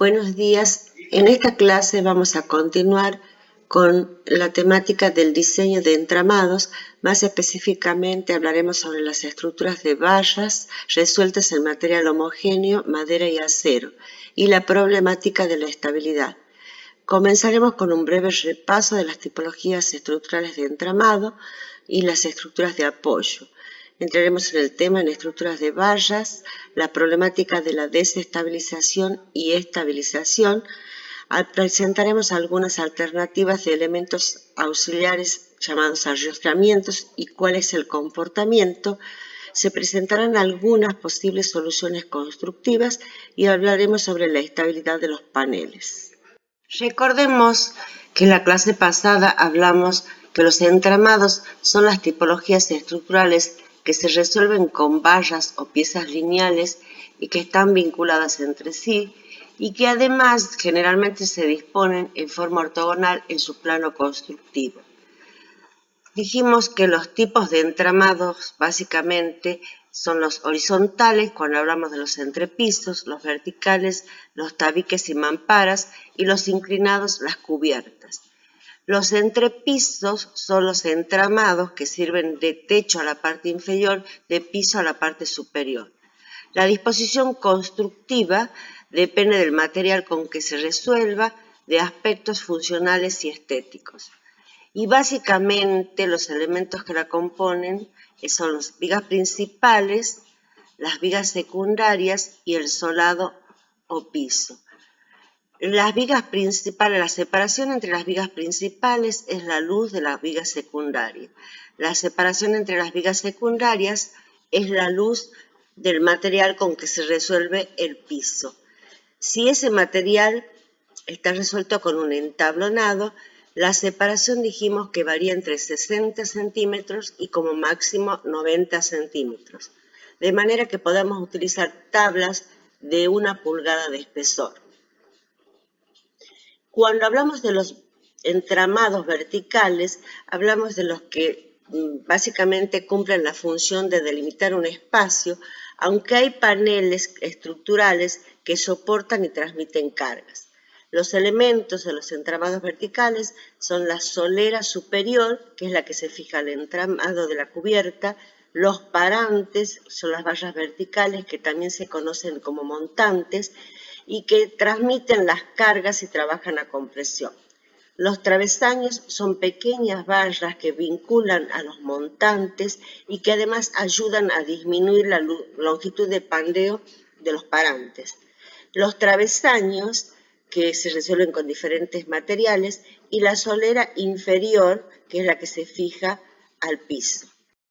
Buenos días. En esta clase vamos a continuar con la temática del diseño de entramados. Más específicamente hablaremos sobre las estructuras de vallas resueltas en material homogéneo, madera y acero, y la problemática de la estabilidad. Comenzaremos con un breve repaso de las tipologías estructurales de entramado y las estructuras de apoyo. Entraremos en el tema en estructuras de vallas, la problemática de la desestabilización y estabilización. Presentaremos algunas alternativas de elementos auxiliares llamados arrastramientos y cuál es el comportamiento. Se presentarán algunas posibles soluciones constructivas y hablaremos sobre la estabilidad de los paneles. Recordemos que en la clase pasada hablamos que los entramados son las tipologías estructurales que se resuelven con vallas o piezas lineales y que están vinculadas entre sí y que además generalmente se disponen en forma ortogonal en su plano constructivo. Dijimos que los tipos de entramados básicamente son los horizontales, cuando hablamos de los entrepisos, los verticales, los tabiques y mamparas, y los inclinados, las cubiertas. Los entrepisos son los entramados que sirven de techo a la parte inferior, de piso a la parte superior. La disposición constructiva depende del material con que se resuelva, de aspectos funcionales y estéticos. Y básicamente los elementos que la componen son las vigas principales, las vigas secundarias y el solado o piso. Las vigas principales, la separación entre las vigas principales es la luz de la viga secundaria. La separación entre las vigas secundarias es la luz del material con que se resuelve el piso. Si ese material está resuelto con un entablonado, la separación dijimos que varía entre 60 centímetros y como máximo 90 centímetros, de manera que podamos utilizar tablas de 1 pulgada de espesor. Cuando hablamos de los entramados verticales, hablamos de los que básicamente cumplen la función de delimitar un espacio, aunque hay paneles estructurales que soportan y transmiten cargas. Los elementos de los entramados verticales son la solera superior, que es la que se fija al entramado de la cubierta, los parantes son las vallas verticales, que también se conocen como montantes, y que transmiten las cargas y trabajan a compresión. Los travesaños son pequeñas vallas que vinculan a los montantes y que además ayudan a disminuir la longitud de pandeo de los parantes. Los travesaños, que se resuelven con diferentes materiales, y la solera inferior, que es la que se fija al piso.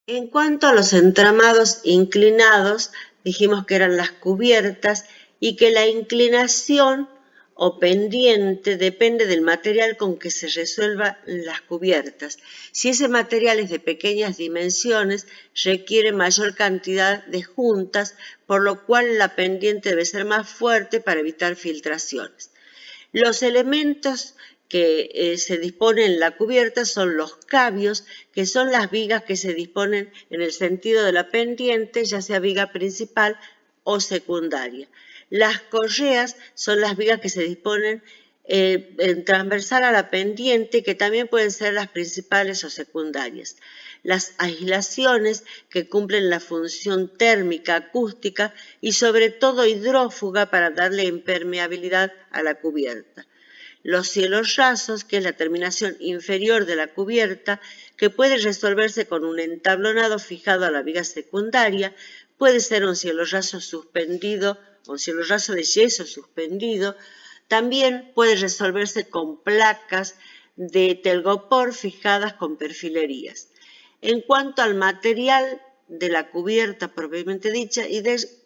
En cuanto a los entramados inclinados, dijimos que eran las cubiertas y que la inclinación o pendiente depende del material con que se resuelvan las cubiertas. Si ese material es de pequeñas dimensiones, requiere mayor cantidad de juntas, por lo cual la pendiente debe ser más fuerte para evitar filtraciones. Los elementos que se disponen en la cubierta son los cabios, que son las vigas que se disponen en el sentido de la pendiente, ya sea viga principal o secundaria. Las correas son las vigas que se disponen en transversal a la pendiente, que también pueden ser las principales o secundarias. Las aislaciones, que cumplen la función térmica, acústica y sobre todo hidrófuga para darle impermeabilidad a la cubierta. Los cielos rasos, que es la terminación inferior de la cubierta, que puede resolverse con un entablonado fijado a la viga secundaria, puede ser un cielo raso suspendido, un cielo raso de yeso suspendido. También puede resolverse con placas de telgopor fijadas con perfilerías. En cuanto al material de la cubierta propiamente dicha,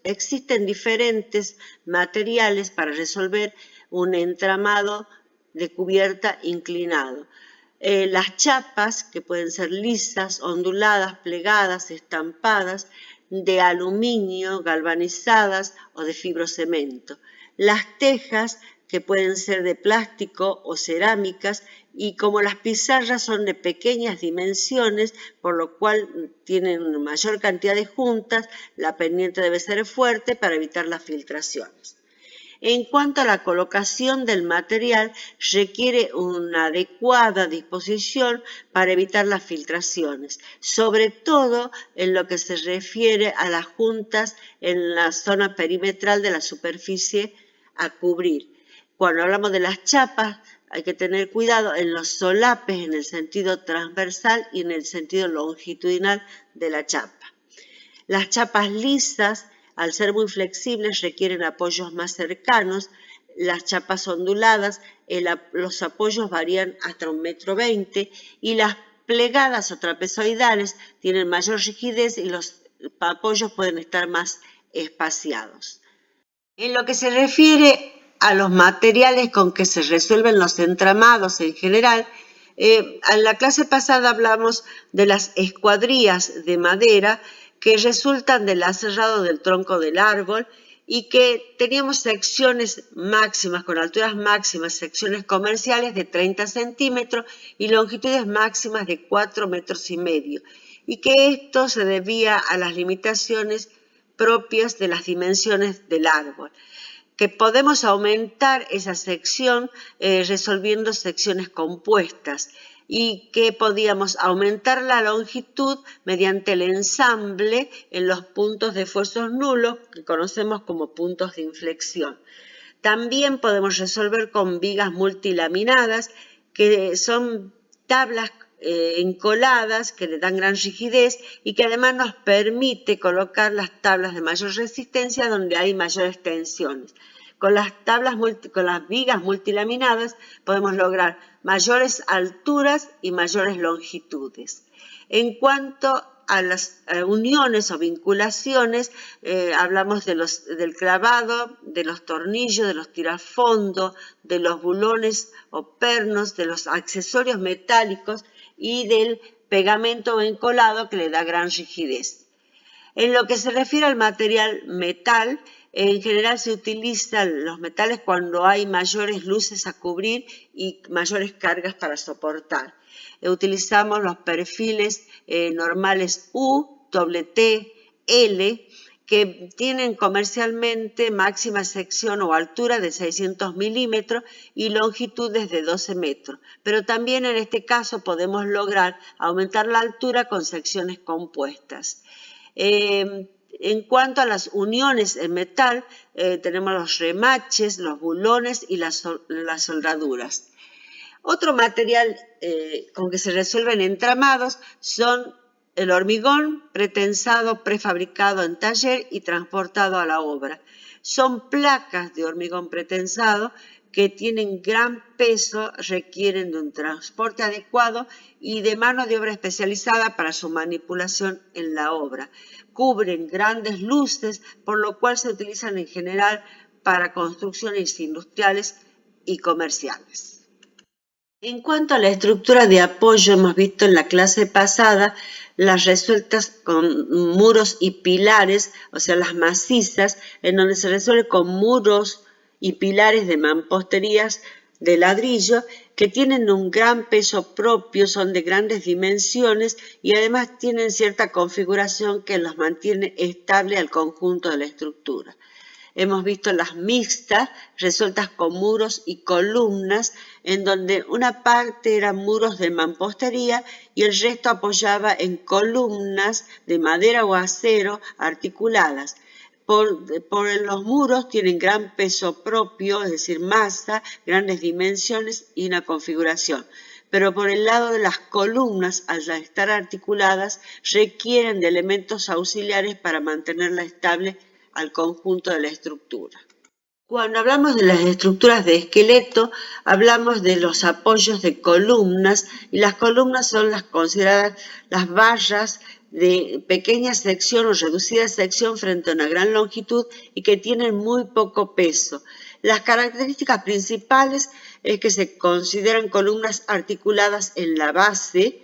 existen diferentes materiales para resolver un entramado de cubierta inclinado. Las chapas, que pueden ser lisas, onduladas, plegadas, estampadas, de aluminio, galvanizadas o de fibrocemento. Las tejas, que pueden ser de plástico o cerámicas, y como las pizarras son de pequeñas dimensiones, por lo cual tienen mayor cantidad de juntas, la pendiente debe ser fuerte para evitar las filtraciones. En cuanto a la colocación del material, requiere una adecuada disposición para evitar las filtraciones, sobre todo en lo que se refiere a las juntas en la zona perimetral de la superficie a cubrir. Cuando hablamos de las chapas, hay que tener cuidado en los solapes en el sentido transversal y en el sentido longitudinal de la chapa. Las chapas lisas, al ser muy flexibles, requieren apoyos más cercanos. Las chapas onduladas, los apoyos varían hasta 1,20 m y las plegadas o trapezoidales tienen mayor rigidez y los apoyos pueden estar más espaciados. En lo que se refiere a los materiales con que se resuelven los entramados en general, en la clase pasada hablamos de las escuadrillas de madera que resultan del aserrado del tronco del árbol y que teníamos secciones máximas, con alturas máximas, secciones comerciales de 30 centímetros y longitudes máximas de 4,5 metros, y que esto se debía a las limitaciones propias de las dimensiones del árbol, que podemos aumentar esa sección resolviendo secciones compuestas y que podíamos aumentar la longitud mediante el ensamble en los puntos de esfuerzos nulos que conocemos como puntos de inflexión. También podemos resolver con vigas multilaminadas, que son tablas encoladas que le dan gran rigidez y que además nos permite colocar las tablas de mayor resistencia donde hay mayores tensiones. Con las vigas multilaminadas podemos lograr mayores alturas y mayores longitudes. En cuanto a las uniones o vinculaciones, hablamos del clavado, de los tornillos, de los tirafondos, de los bulones o pernos, de los accesorios metálicos y del pegamento encolado que le da gran rigidez. En lo que se refiere al material metal, en general se utilizan los metales cuando hay mayores luces a cubrir y mayores cargas para soportar. Utilizamos los perfiles normales U, T, L, que tienen comercialmente máxima sección o altura de 600 milímetros y longitudes de 12 metros. Pero también en este caso podemos lograr aumentar la altura con secciones compuestas. En cuanto a las uniones en metal, tenemos los remaches, los bulones y las soldaduras. Otro material con que se resuelven entramados son el hormigón pretensado, prefabricado en taller y transportado a la obra. Son placas de hormigón pretensado que tienen gran peso, requieren de un transporte adecuado y de mano de obra especializada para su manipulación en la obra. Cubren grandes luces, por lo cual se utilizan en general para construcciones industriales y comerciales. En cuanto a la estructura de apoyo, hemos visto en la clase pasada las resueltas con muros y pilares, o sea, las macizas, en donde se resuelve con muros y pilares de mamposterías de ladrillo que tienen un gran peso propio, son de grandes dimensiones y además tienen cierta configuración que los mantiene estable al conjunto de la estructura. Hemos visto las mixtas, resueltas con muros y columnas, en donde una parte eran muros de mampostería y el resto apoyaba en columnas de madera o acero articuladas. Por los muros tienen gran peso propio, es decir, masa, grandes dimensiones y una configuración. Pero por el lado de las columnas, al estar articuladas, requieren de elementos auxiliares para mantenerla estable al conjunto de la estructura. Cuando hablamos de las estructuras de esqueleto, hablamos de los apoyos de columnas, y las columnas son las consideradas las barras de pequeña sección o reducida sección frente a una gran longitud y que tienen muy poco peso. Las características principales es que se consideran columnas articuladas en la base,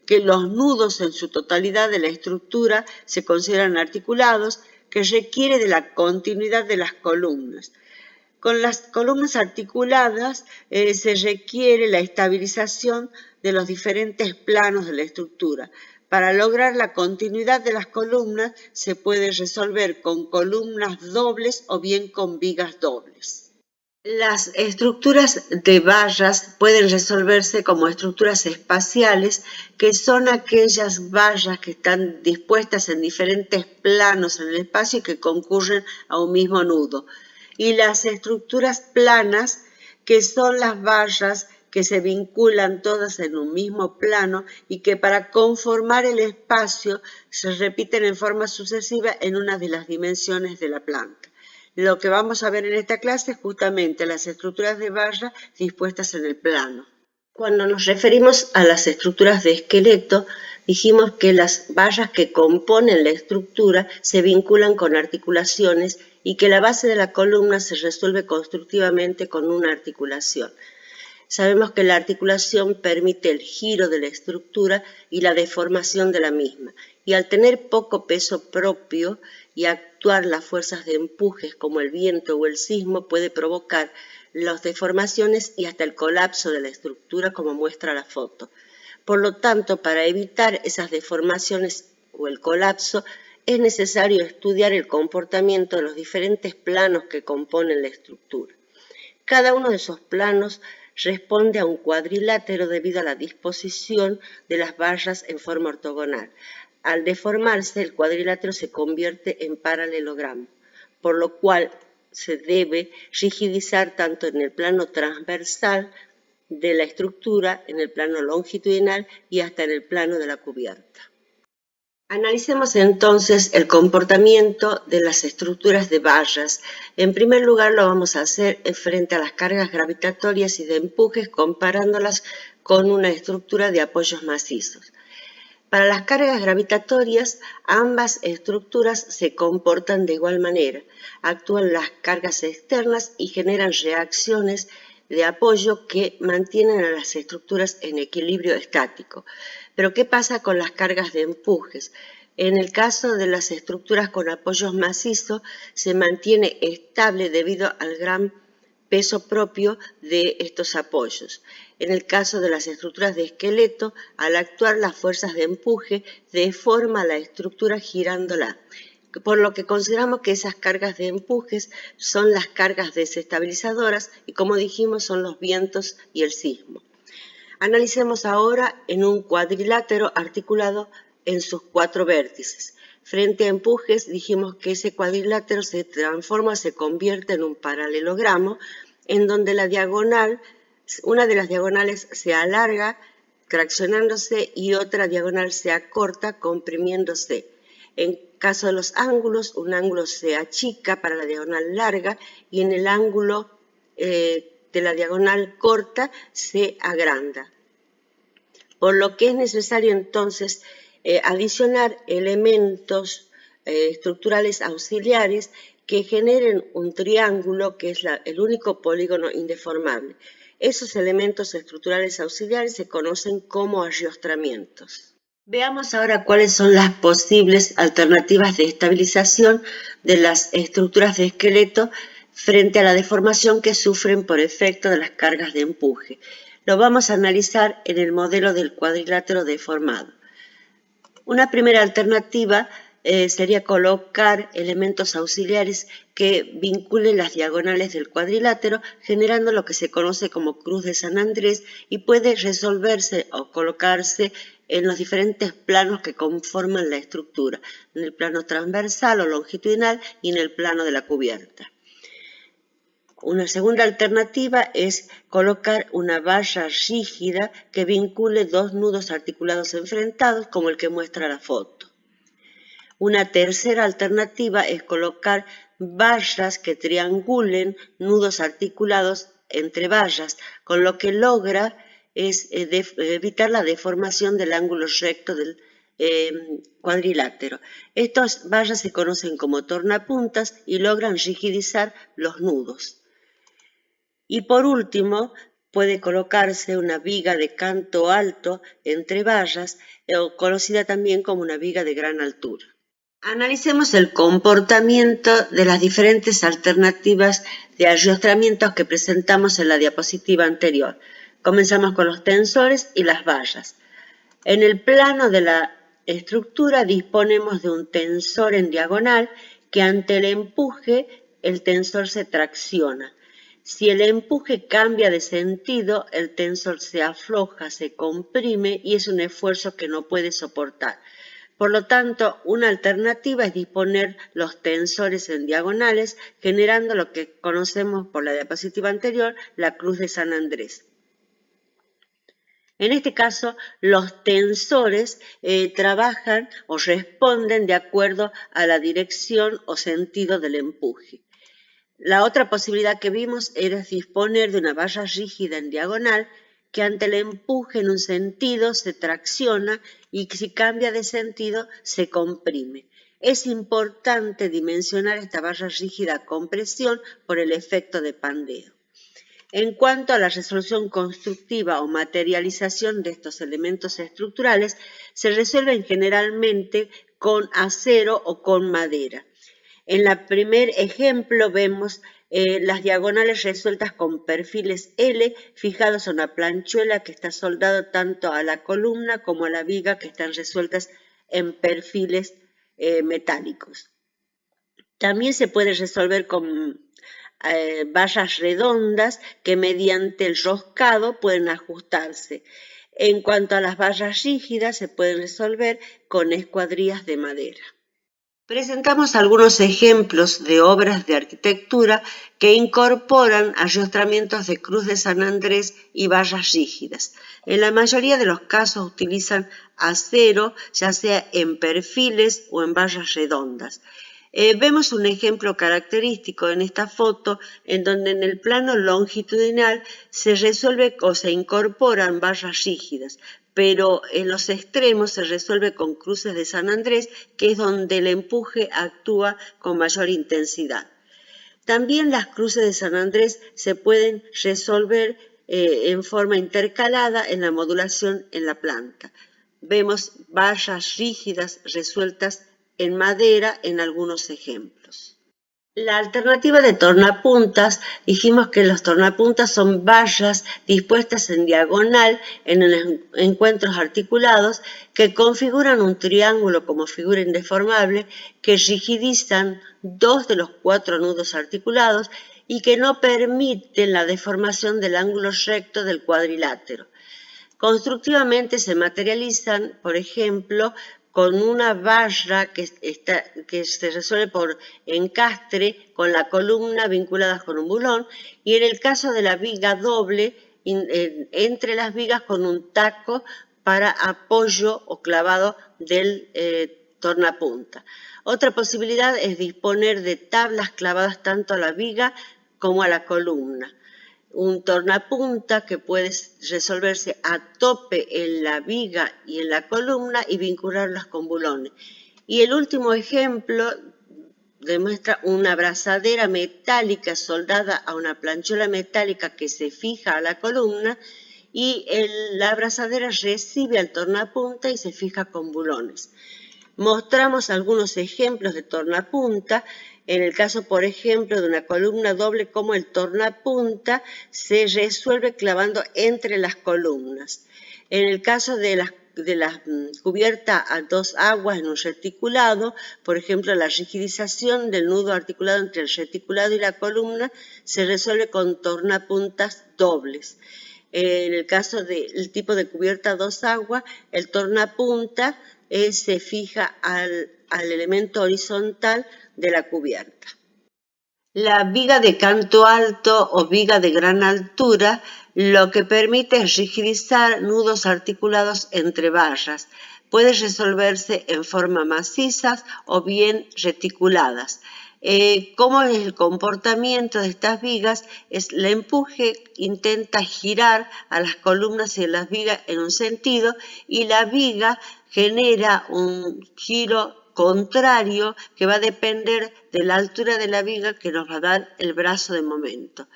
que los nudos en su totalidad de la estructura se consideran articulados, que requiere de la continuidad de las columnas. Con las columnas articuladas se requiere la estabilización de los diferentes planos de la estructura. Para lograr la continuidad de las columnas se puede resolver con columnas dobles o bien con vigas dobles. Las estructuras de vallas pueden resolverse como estructuras espaciales, que son aquellas vallas que están dispuestas en diferentes planos en el espacio y que concurren a un mismo nudo. Y las estructuras planas, que son las vallas que se vinculan todas en un mismo plano y que para conformar el espacio se repiten en forma sucesiva en una de las dimensiones de la planta. Lo que vamos a ver en esta clase es justamente las estructuras de barra dispuestas en el plano. Cuando nos referimos a las estructuras de esqueleto, dijimos que las barras que componen la estructura se vinculan con articulaciones y que la base de la columna se resuelve constructivamente con una articulación. Sabemos que la articulación permite el giro de la estructura y la deformación de la misma, y al tener poco peso propio y actuar las fuerzas de empujes como el viento o el sismo puede provocar las deformaciones y hasta el colapso de la estructura, como muestra la foto. Por lo tanto, para evitar esas deformaciones o el colapso, es necesario estudiar el comportamiento de los diferentes planos que componen la estructura. Cada uno de esos planos responde a un cuadrilátero debido a la disposición de las barras en forma ortogonal. Al deformarse, el cuadrilátero se convierte en paralelogramo, por lo cual se debe rigidizar tanto en el plano transversal de la estructura, en el plano longitudinal y hasta en el plano de la cubierta. Analicemos entonces el comportamiento de las estructuras de barras. En primer lugar, lo vamos a hacer frente a las cargas gravitatorias y de empujes, comparándolas con una estructura de apoyos macizos. Para las cargas gravitatorias, ambas estructuras se comportan de igual manera. Actúan las cargas externas y generan reacciones de apoyo que mantienen a las estructuras en equilibrio estático. Pero ¿qué pasa con las cargas de empujes? En el caso de las estructuras con apoyos macizos, se mantiene estable debido al gran peso propio de estos apoyos. En el caso de las estructuras de esqueleto, al actuar las fuerzas de empuje, deforma la estructura girándola, por lo que consideramos que esas cargas de empujes son las cargas desestabilizadoras y, como dijimos, son los vientos y el sismo. Analicemos ahora en un cuadrilátero articulado en sus 4 vértices. Frente a empujes, dijimos que ese cuadrilátero se transforma, se convierte en un paralelogramo, en donde una de las diagonales se alarga, traccionándose, y otra diagonal se acorta, comprimiéndose. En caso de los ángulos, un ángulo se achica para la diagonal larga y en el ángulo de la diagonal corta se agranda. Por lo que es necesario entonces adicionar elementos estructurales auxiliares que generen un triángulo que es el único polígono indeformable. Esos elementos estructurales auxiliares se conocen como ariostramientos. Veamos ahora cuáles son las posibles alternativas de estabilización de las estructuras de esqueleto frente a la deformación que sufren por efecto de las cargas de empuje. Lo vamos a analizar en el modelo del cuadrilátero deformado. Una primera alternativa sería colocar elementos auxiliares que vinculen las diagonales del cuadrilátero, generando lo que se conoce como cruz de San Andrés, y puede resolverse o colocarse en los diferentes planos que conforman la estructura, en el plano transversal o longitudinal y en el plano de la cubierta. Una segunda alternativa es colocar una valla rígida que vincule 2 nudos articulados enfrentados, como el que muestra la foto. Una tercera alternativa es colocar vallas que triangulen nudos articulados entre vallas, con lo que logra es evitar la deformación del ángulo recto del cuadrilátero. Estas vallas se conocen como tornapuntas y logran rigidizar los nudos. Y por último, puede colocarse una viga de canto alto entre vallas, conocida también como una viga de gran altura. Analicemos el comportamiento de las diferentes alternativas de ariostramientos que presentamos en la diapositiva anterior. Comenzamos con los tensores y las vallas. En el plano de la estructura disponemos de un tensor en diagonal que ante el empuje el tensor se tracciona. Si el empuje cambia de sentido, el tensor se afloja, se comprime y es un esfuerzo que no puede soportar. Por lo tanto, una alternativa es disponer los tensores en diagonales, generando lo que conocemos por la diapositiva anterior, la cruz de San Andrés. En este caso, los tensores trabajan o responden de acuerdo a la dirección o sentido del empuje. La otra posibilidad que vimos era disponer de una barra rígida en diagonal que ante el empuje en un sentido se tracciona y si cambia de sentido se comprime. Es importante dimensionar esta barra rígida a compresión por el efecto de pandeo. En cuanto a la resolución constructiva o materialización de estos elementos estructurales, se resuelven generalmente con acero o con madera. En el primer ejemplo vemos las diagonales resueltas con perfiles L fijados a una planchuela que está soldado tanto a la columna como a la viga que están resueltas en perfiles metálicos. También se puede resolver con barras redondas que mediante el roscado pueden ajustarse. En cuanto a las barras rígidas, se pueden resolver con escuadrillas de madera. Presentamos algunos ejemplos de obras de arquitectura que incorporan arrostramientos de cruz de San Andrés y barras rígidas. En la mayoría de los casos utilizan acero, ya sea en perfiles o en barras redondas. Vemos un ejemplo característico en esta foto en donde en el plano longitudinal se resuelve o se incorporan barras rígidas, pero en los extremos se resuelve con cruces de San Andrés, que es donde el empuje actúa con mayor intensidad. También las cruces de San Andrés se pueden resolver en forma intercalada en la modulación en la planta. Vemos barras rígidas resueltas en madera en algunos ejemplos. La alternativa de tornapuntas, dijimos que los tornapuntas son barras dispuestas en diagonal en encuentros articulados que configuran un triángulo como figura indeformable que rigidizan 2 de los 4 nudos articulados y que no permiten la deformación del ángulo recto del cuadrilátero. Constructivamente se materializan, por ejemplo, con una barra que se resuelve por encastre con la columna vinculadas con un bulón y en el caso de la viga doble, entre las vigas con un taco para apoyo o clavado del tornapunta. Otra posibilidad es disponer de tablas clavadas tanto a la viga como a la columna. Un tornapunta que puede resolverse a tope en la viga y en la columna y vincularlas con bulones. Y el último ejemplo demuestra una abrazadera metálica soldada a una planchuela metálica que se fija a la columna y la abrazadera recibe al tornapunta y se fija con bulones. Mostramos algunos ejemplos de tornapunta. En el caso, por ejemplo, de una columna doble, como el tornapunta se resuelve clavando entre las columnas. En el caso de la cubierta a 2 aguas en un reticulado, por ejemplo, la rigidización del nudo articulado entre el reticulado y la columna se resuelve con tornapuntas dobles. En el caso del tipo de cubierta a 2 aguas, el tornapunta se fija al elemento horizontal de la cubierta. La viga de canto alto o viga de gran altura lo que permite es rigidizar nudos articulados entre barras. Puede resolverse en forma macizas o bien reticuladas. ¿Cómo es el comportamiento de estas vigas? El empuje intenta girar a las columnas y a las vigas en un sentido y la viga genera un giro contrario que va a depender de la altura de la viga que nos va a dar el brazo de momento.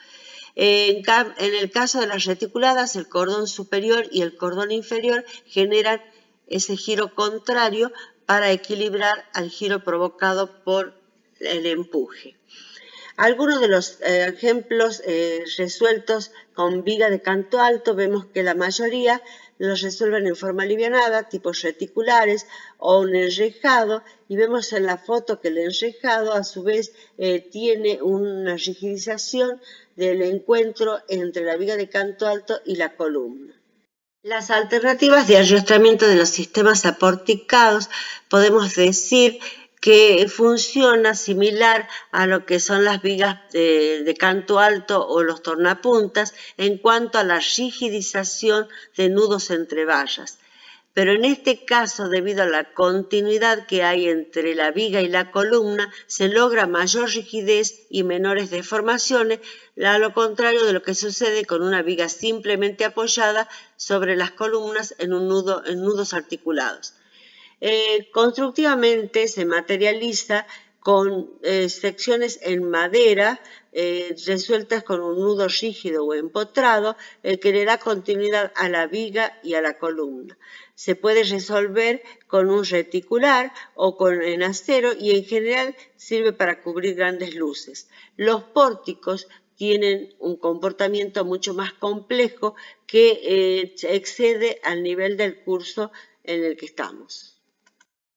En el caso de las reticuladas, el cordón superior y el cordón inferior generan ese giro contrario para equilibrar al giro provocado por el empuje. Algunos de los ejemplos resueltos con viga de canto alto, vemos que la mayoría los resuelven en forma alivianada, tipos reticulares o un enrejado, y vemos en la foto que el enrejado a su vez tiene una rigidización del encuentro entre la viga de canto alto y la columna. Las alternativas de arrastramiento de los sistemas aporticados podemos decir que funciona similar a lo que son las vigas de canto alto o los tornapuntas en cuanto a la rigidización de nudos entre vallas. Pero en este caso, debido a la continuidad que hay entre la viga y la columna, se logra mayor rigidez y menores deformaciones, a lo contrario de lo que sucede con una viga simplemente apoyada sobre las columnas en nudos articulados. Constructivamente se materializa con secciones en madera resueltas con un nudo rígido o empotrado, el que le da continuidad a la viga y a la columna. Se puede resolver con un reticular o en acero y en general sirve para cubrir grandes luces. Los pórticos tienen un comportamiento mucho más complejo que excede al nivel del curso en el que estamos.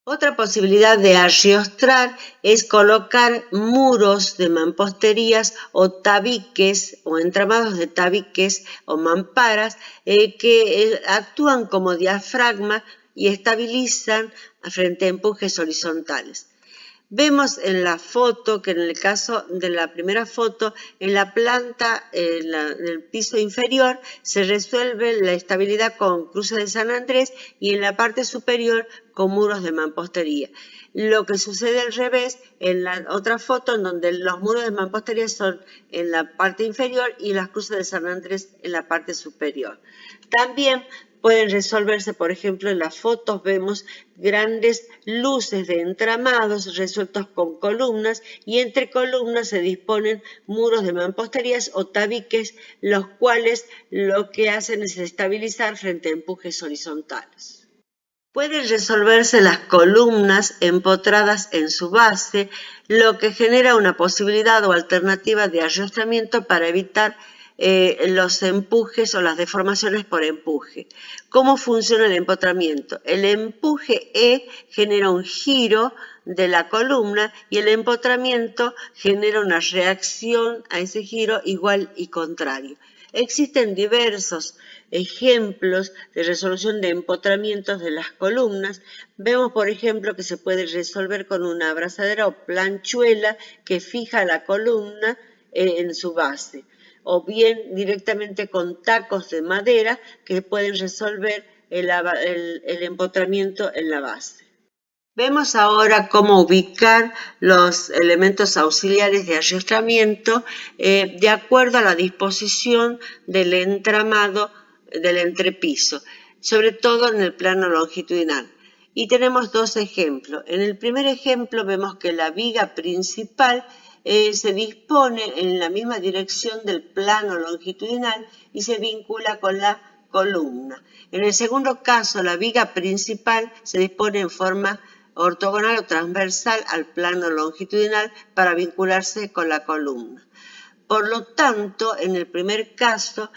Otra posibilidad de arriostrar es colocar muros de mamposterías o tabiques o entramados de tabiques o mamparas que actúan como diafragma y estabilizan frente a empujes horizontales. Vemos en la foto que en el caso de la primera foto, en la planta del piso inferior se resuelve la estabilidad con cruces de San Andrés y en la parte superior con muros de mampostería. Lo que sucede al revés en la otra foto, en donde los muros de mampostería son en la parte inferior y las cruces de San Andrés en la parte superior. También pueden resolverse, por ejemplo, en las fotos vemos grandes luces de entramados resueltos con columnas y entre columnas se disponen muros de mamposterías o tabiques, los cuales lo que hacen es estabilizar frente a empujes horizontales. Pueden resolverse las columnas empotradas en su base, lo que genera una posibilidad o alternativa de arrastramiento para evitar los empujes o las deformaciones por empuje. ¿Cómo funciona el empotramiento? El empuje E genera un giro de la columna y el empotramiento genera una reacción a ese giro igual y contrario. Existen diversos ejemplos de resolución de empotramientos de las columnas. Vemos, por ejemplo, que se puede resolver con una abrazadera o planchuela que fija la columna en su base, o bien directamente con tacos de madera que pueden resolver el empotramiento en la base. Vemos ahora cómo ubicar los elementos auxiliares de arrastramiento de acuerdo a la disposición del entramado del entrepiso, sobre todo en el plano longitudinal. Y tenemos dos ejemplos. En el primer ejemplo vemos que la viga principal se dispone en la misma dirección del plano longitudinal y se vincula con la columna. En el segundo caso, la viga principal se dispone en forma ortogonal o transversal al plano longitudinal para vincularse con la columna. Por lo tanto, en el primer caso,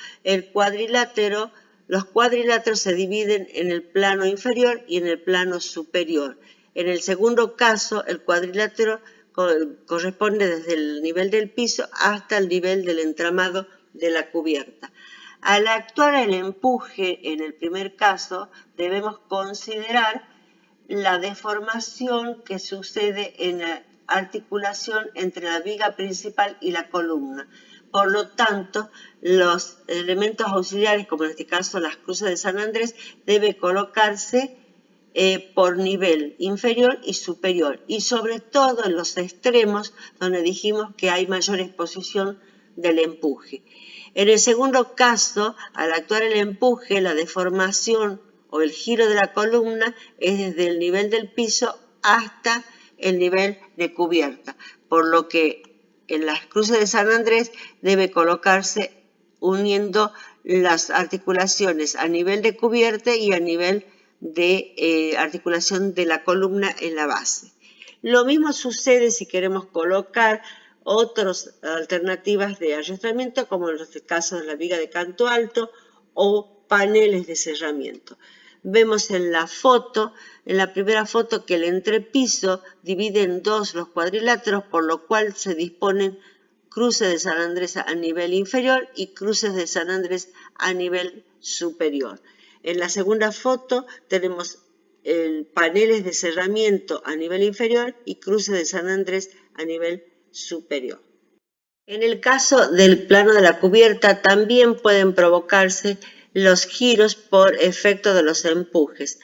los cuadriláteros se dividen en el plano inferior y en el plano superior. En el segundo caso, el cuadrilátero corresponde desde el nivel del piso hasta el nivel del entramado de la cubierta. Al actuar el empuje en el primer caso, debemos considerar la deformación que sucede en la articulación entre la viga principal y la columna. Por lo tanto, los elementos auxiliares, como en este caso las cruces de San Andrés, deben colocarse por nivel inferior y superior, y sobre todo en los extremos, donde dijimos que hay mayor exposición del empuje. En el segundo caso, al actuar el empuje, la deformación o el giro de la columna es desde el nivel del piso hasta el nivel de cubierta, por lo que en las cruces de San Andrés debe colocarse uniendo las articulaciones a nivel de cubierta y a nivel de articulación de la columna en la base. Lo mismo sucede si queremos colocar Otras alternativas de arrastramiento, como en los casos de la viga de canto alto o paneles de cerramiento. Vemos en la primera foto, que el entrepiso divide en dos los cuadriláteros, por lo cual se disponen cruces de San Andrés a nivel inferior y cruces de San Andrés a nivel superior. En la segunda foto tenemos paneles de cerramiento a nivel inferior y cruces de San Andrés a nivel superior. En el caso del plano de la cubierta también pueden provocarse los giros por efecto de los empujes,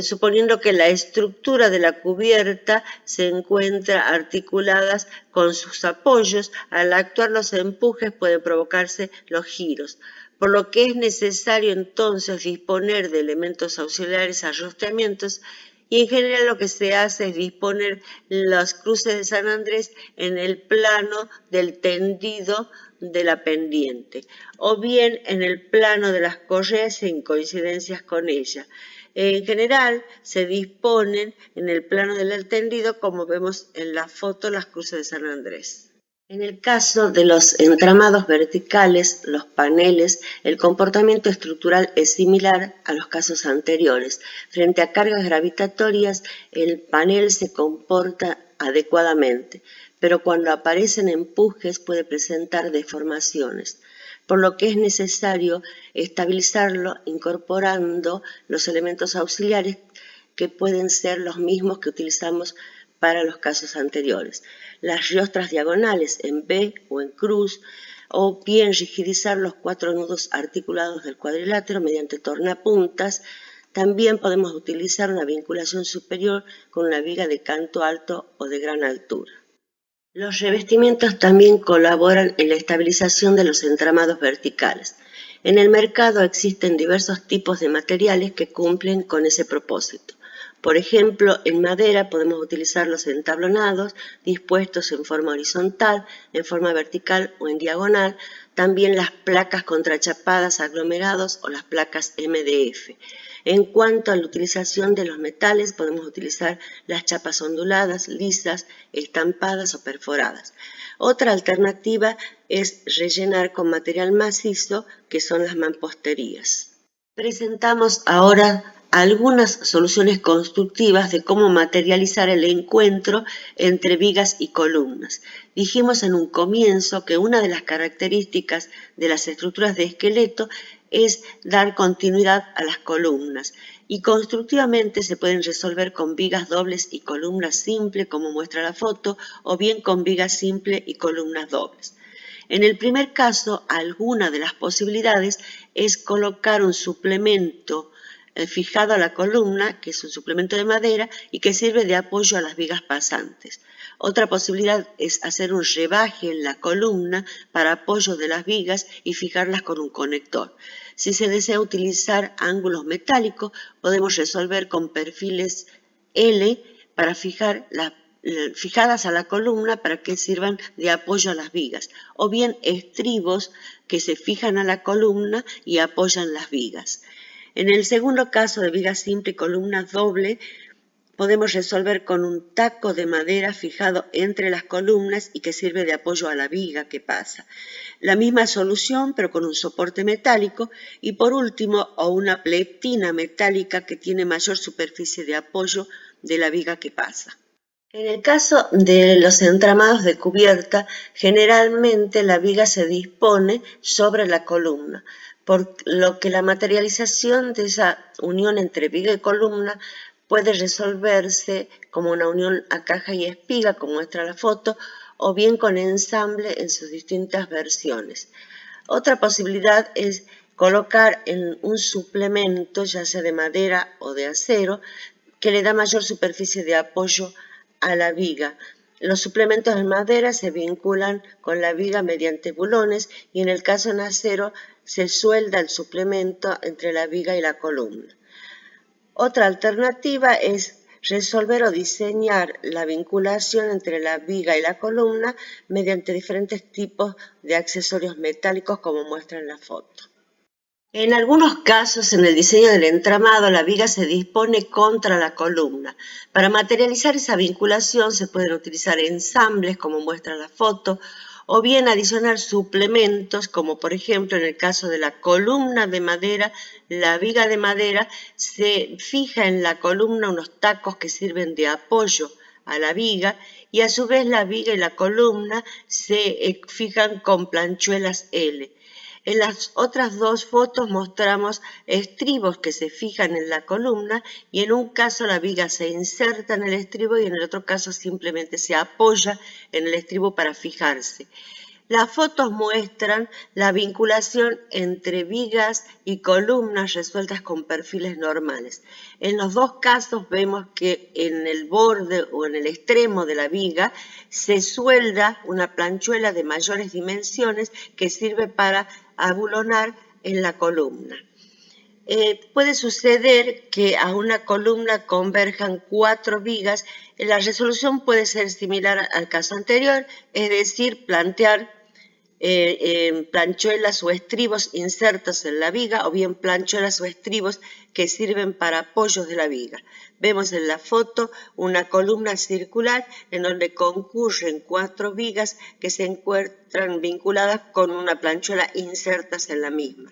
suponiendo que la estructura de la cubierta se encuentra articulada con sus apoyos. Al actuar los empujes pueden provocarse los giros, por lo que es necesario entonces disponer de elementos auxiliares, arrostramientos, y en general lo que se hace es disponer los cruces de San Andrés en el plano del tendido de la pendiente, o bien en el plano de las correas en coincidencias con ella. En general se disponen en el plano del tendido, como vemos en la foto, las cruces de San Andrés. En el caso de los entramados verticales, los paneles, el comportamiento estructural es similar a los casos anteriores. Frente a cargas gravitatorias, el panel se comporta adecuadamente, pero cuando aparecen empujes puede presentar deformaciones, por lo que es necesario estabilizarlo incorporando los elementos auxiliares, que pueden ser los mismos que utilizamos para los casos anteriores. Las riostras diagonales en V o en cruz, o bien rigidizar los 4 nudos articulados del cuadrilátero mediante tornapuntas. También podemos utilizar una vinculación superior con una viga de canto alto o de gran altura. Los revestimientos también colaboran en la estabilización de los entramados verticales. En el mercado existen diversos tipos de materiales que cumplen con ese propósito. Por ejemplo, en madera podemos utilizar los entablonados dispuestos en forma horizontal, en forma vertical o en diagonal, también las placas contrachapadas aglomerados o las placas MDF. En cuanto a la utilización de los metales, podemos utilizar las chapas onduladas, lisas, estampadas o perforadas. Otra alternativa es rellenar con material macizo, que son las mamposterías. Presentamos ahora algunas soluciones constructivas de cómo materializar el encuentro entre vigas y columnas. Dijimos en un comienzo que una de las características de las estructuras de esqueleto es dar continuidad a las columnas, y constructivamente se pueden resolver con vigas dobles y columnas simples, como muestra la foto, o bien con vigas simples y columnas dobles. En el primer caso, alguna de las posibilidades es colocar un suplemento fijado a la columna, que es un suplemento de madera y que sirve de apoyo a las vigas pasantes. Otra posibilidad es hacer un rebaje en la columna para apoyo de las vigas y fijarlas con un conector. Si se desea utilizar ángulos metálicos, podemos resolver con perfiles L para fijadas a la columna para que sirvan de apoyo a las vigas, o bien estribos que se fijan a la columna y apoyan las vigas. En el segundo caso de viga simple y columna doble, podemos resolver con un taco de madera fijado entre las columnas y que sirve de apoyo a la viga que pasa. La misma solución, pero con un soporte metálico, y por último, o una pletina metálica que tiene mayor superficie de apoyo de la viga que pasa. En el caso de los entramados de cubierta, generalmente la viga se dispone sobre la columna, por lo que la materialización de esa unión entre viga y columna puede resolverse como una unión a caja y espiga, como muestra la foto, o bien con ensamble en sus distintas versiones. Otra posibilidad es colocar en un suplemento, ya sea de madera o de acero, que le da mayor superficie de apoyo a la viga. Los suplementos de madera se vinculan con la viga mediante bulones, y en el caso en acero se suelda el suplemento entre la viga y la columna. Otra alternativa es resolver o diseñar la vinculación entre la viga y la columna mediante diferentes tipos de accesorios metálicos, como muestra en la foto. En algunos casos, en el diseño del entramado, la viga se dispone contra la columna. Para materializar esa vinculación se pueden utilizar ensambles, como muestra la foto, o bien adicionar suplementos, como por ejemplo en el caso de la columna de madera, la viga de madera se fija en la columna unos tacos que sirven de apoyo a la viga y a su vez la viga y la columna se fijan con planchuelas L. En las otras dos fotos mostramos estribos que se fijan en la columna y en un caso la viga se inserta en el estribo y en el otro caso simplemente se apoya en el estribo para fijarse. Las fotos muestran la vinculación entre vigas y columnas resueltas con perfiles normales. En los dos casos vemos que en el borde o en el extremo de la viga se suelda una planchuela de mayores dimensiones que sirve para abulonar en la columna. Puede suceder que a una columna converjan 4 vigas. La resolución puede ser similar al caso anterior, es decir, plantear planchuelas o estribos insertos en la viga o bien planchuelas o estribos que sirven para apoyos de la viga. Vemos en la foto una columna circular en donde concurren 4 vigas que se encuentran vinculadas con una planchuela insertas en la misma.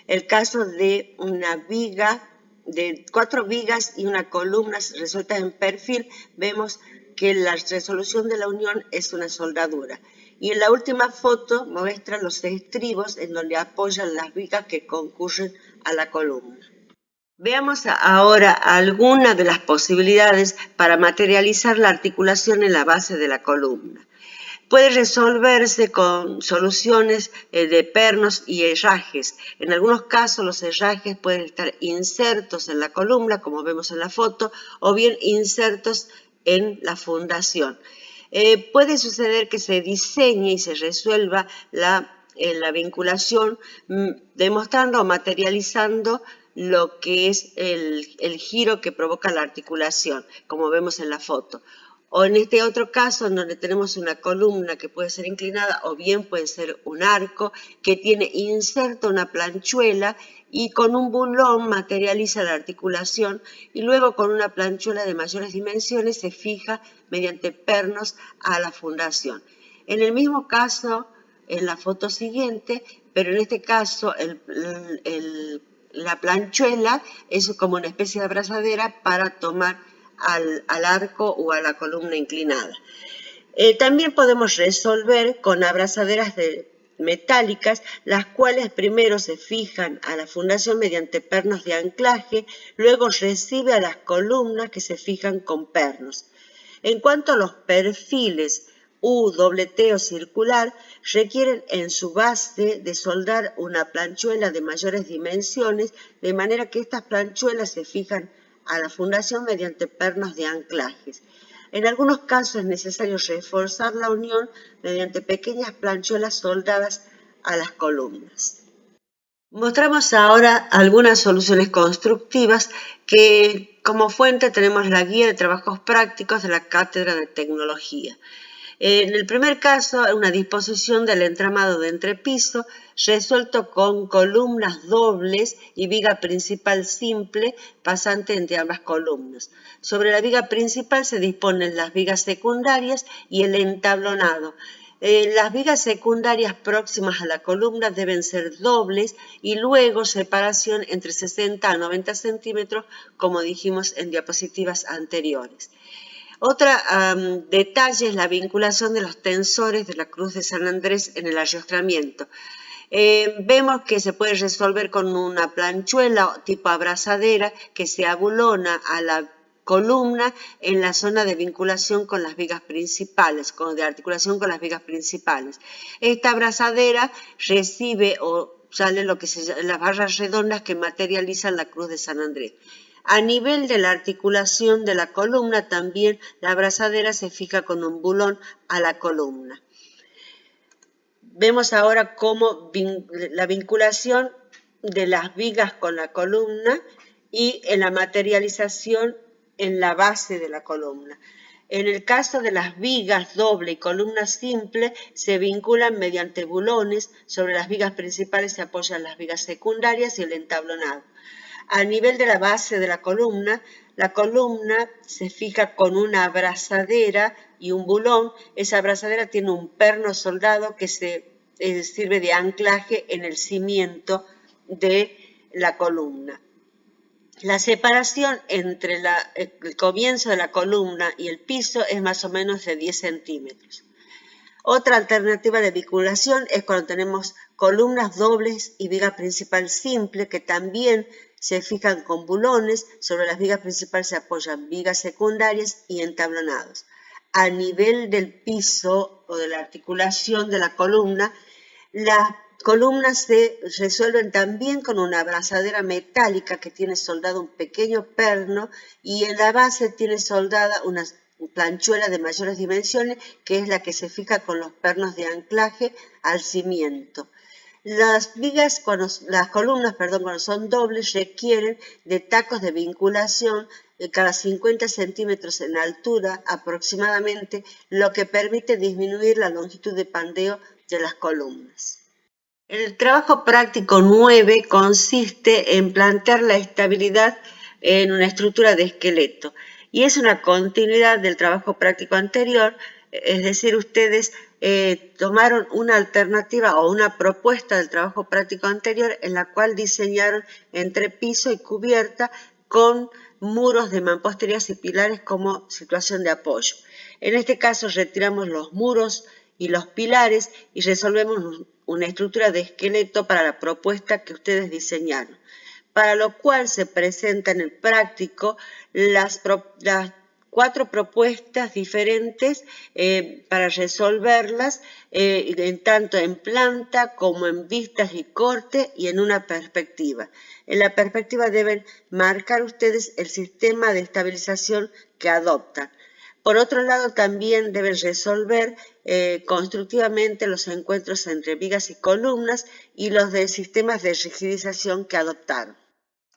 El caso de una viga, de 4 vigas y una columna resueltas en perfil, vemos que la resolución de la unión es una soldadura. Y en la última foto muestra los estribos en donde apoyan las vigas que concurren a la columna. Veamos ahora algunas de las posibilidades para materializar la articulación en la base de la columna. Puede resolverse con soluciones de pernos y herrajes. En algunos casos los herrajes pueden estar insertos en la columna, como vemos en la foto, o bien insertos en la fundación. Puede suceder que se diseñe y se resuelva la vinculación demostrando o materializando lo que es el giro que provoca la articulación, como vemos en la foto. O en este otro caso, en donde tenemos una columna que puede ser inclinada o bien puede ser un arco que tiene inserto una planchuela y con un bulón materializa la articulación y luego con una planchuela de mayores dimensiones se fija mediante pernos a la fundación. En el mismo caso, en la foto siguiente, pero en este caso la planchuela es como una especie de abrazadera para tomar al arco o a la columna inclinada. También podemos resolver con abrazaderas metálicas, las cuales primero se fijan a la fundación mediante pernos de anclaje, luego recibe a las columnas que se fijan con pernos. En cuanto a los perfiles U, T o circular, requieren en su base de soldar una planchuela de mayores dimensiones, de manera que estas planchuelas se fijan a la fundación mediante pernos de anclajes. En algunos casos es necesario reforzar la unión mediante pequeñas planchuelas soldadas a las columnas. Mostramos ahora algunas soluciones constructivas que como fuente tenemos la guía de trabajos prácticos de la Cátedra de Tecnología. En el primer caso, una disposición del entramado de entrepiso resuelto con columnas dobles y viga principal simple pasante entre ambas columnas. Sobre la viga principal se disponen las vigas secundarias y el entablonado. Las vigas secundarias próximas a la columna deben ser dobles y luego separación entre 60 a 90 centímetros, como dijimos en diapositivas anteriores. Otro detalle es la vinculación de los tensores de la cruz de San Andrés en el arrastramiento. Vemos que se puede resolver con una planchuela tipo abrazadera que se abulona a la columna en la zona de vinculación con las vigas principales, de articulación con las vigas principales. Esta abrazadera recibe o sale lo que se llama las barras redondas que materializan la cruz de San Andrés. A nivel de la articulación de la columna, también la abrazadera se fija con un bulón a la columna. Vemos ahora cómo la vinculación de las vigas con la columna y en la materialización en la base de la columna. En el caso de las vigas doble y columna simple, se vinculan mediante bulones. Sobre las vigas principales se apoyan las vigas secundarias y el entablonado. A nivel de la base de la columna se fija con una abrazadera y un bulón. Esa abrazadera tiene un perno soldado que sirve de anclaje en el cimiento de la columna. La separación entre el comienzo de la columna y el piso es más o menos de 10 centímetros. Otra alternativa de vinculación es cuando tenemos columnas dobles y viga principal simple, que también se fijan con bulones. Sobre las vigas principales se apoyan vigas secundarias y entablonados. A nivel del piso o de la articulación de la columna, las columnas se resuelven también con una abrazadera metálica que tiene soldado un pequeño perno, y en la base tiene soldada una planchuela de mayores dimensiones, que es la que se fija con los pernos de anclaje al cimiento. Las columnas, cuando son dobles, requieren de tacos de vinculación de cada 50 centímetros en altura aproximadamente, lo que permite disminuir la longitud de pandeo de las columnas. El trabajo práctico 9 consiste en plantear la estabilidad en una estructura de esqueleto, y es una continuidad del trabajo práctico anterior. Es decir, ustedes tomaron una alternativa o una propuesta del trabajo práctico anterior, en la cual diseñaron entre piso y cubierta con muros de mamposterías y pilares como situación de apoyo. En este caso retiramos los muros y los pilares y resolvemos una estructura de esqueleto para la propuesta que ustedes diseñaron, para lo cual se presentan en el práctico las 4 propuestas diferentes para resolverlas, tanto en planta como en vistas y corte y en una perspectiva. En la perspectiva deben marcar ustedes el sistema de estabilización que adoptan. Por otro lado, también deben resolver constructivamente los encuentros entre vigas y columnas y los de sistemas de rigidización que adoptaron.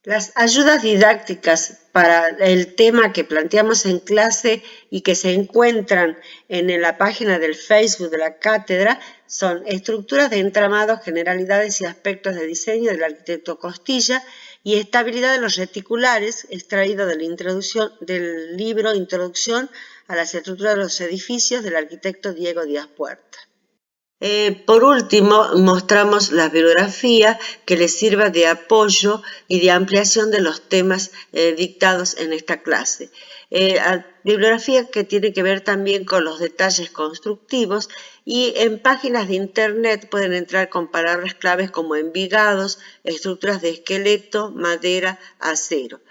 Las ayudas didácticas para el tema que planteamos en clase y que se encuentran en la página del Facebook de la cátedra son Estructuras de entramados, generalidades y aspectos de diseño del arquitecto Costilla, y Estabilidad de los reticulares, extraído de la introducción del libro Introducción a las estructuras de los edificios del arquitecto Diego Díaz Puerta. Por último, mostramos la bibliografía que les sirva de apoyo y de ampliación de los temas dictados en esta clase. Bibliografía que tiene que ver también con los detalles constructivos, y en páginas de internet pueden entrar con palabras claves como envigados, estructuras de esqueleto, madera, acero.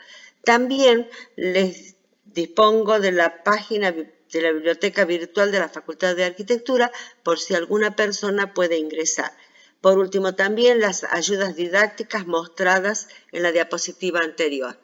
También les dispongo de la página de la biblioteca virtual de la Facultad de Arquitectura, por si alguna persona puede ingresar. Por último, también las ayudas didácticas mostradas en la diapositiva anterior.